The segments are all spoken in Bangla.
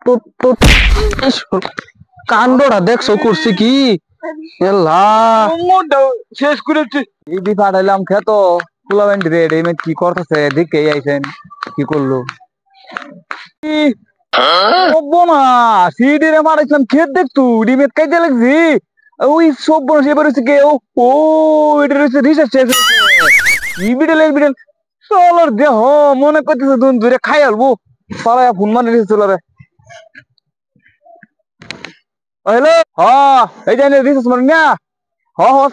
টুট টুট ইস, কাণ্ডটা দেখছো করছি কি আল্লাহ শেষ করেছি। ইডি পাঠাইলাম খেত টুর্নামেন্ট রে কি করতেছে দেখে আইছেন কি করলো না সিডি রে মারাইছিলাম খেত দেখতু ডিমেট কাইতে লাগছি ওই সব বড় এবার হচ্ছে কে ও এটা হচ্ছে রিসার্চ শেষ ই বিডেল চলর দেহ মনে করতেছে দুন ধরে খাই আলবো পাড়ায় ফোন মানে চলো রে হ্যালো এই যে রিসার্চ মারি না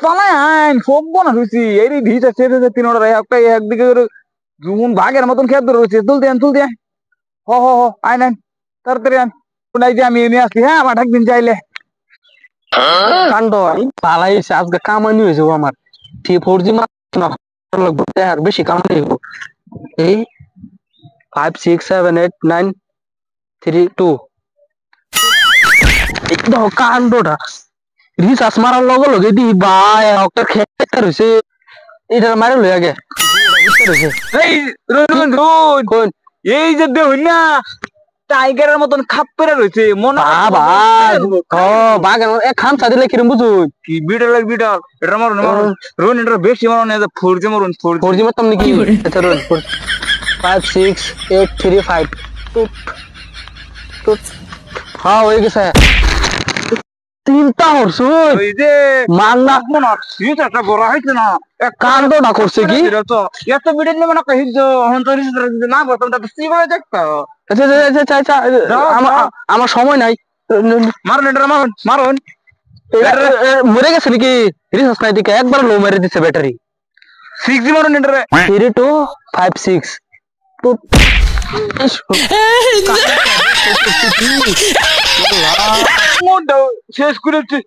চালাই আইন সব বনা হয়েছি এই রিসার্চ শেষ হয়েছে 3 অর্ডার একটা একদিকে জুন ভাগের মতন খেত রয়েছে তুলতে আইন তাড়াতাড়ি আন নাই যে আমি এনে আসছি হ্যাঁ আমার একদিন চাইলে কাণ্ড পালাইছে আজকে কামানি হয়েছে আমার 4G লাগবে আর বেশি কামানি হইব। এই 5 6 7 8 9 3 2 একদম কাণ্ডটা রিসার্চ মারার লগে লগে দি ভাই একটা খেতে রয়েছে এটা মারে লই আগে এই রুন কোন এই যে দেখুন না টাইগারের মতন খাপ পেরে রয়েছে মনে বাবা ও বাগান এক খামসা দিলে কিরম বুঝুন কি বিড়াল এটা মারুন রুন এটা বেশি মারুন এটা 4G মারুন 4G মারতাম নাকি আচ্ছা রোল 5 6 8 3 5 টুট টুট হ্যাঁ হয়ে গেছে তিনটা হরছ ওই যে মাল্লা মনে সিট একটা বড় হইছে না এক কাণ্ডটা করছে কি তো এত বিড়াল নেবে না কই হন তো রিসার্চ না বলতাম তা সিবারে দেখতা আচ্ছা আচ্ছা আচ্ছা আমার সময় নাই মারুন এটা মারুন মরে গেছে নাকি রিসার্চ নাই দিকে একবার লো মেরে দিচ্ছে ব্যাটারি 6G মারুন এটা 3 2 5 6 টুট শেষ করেছি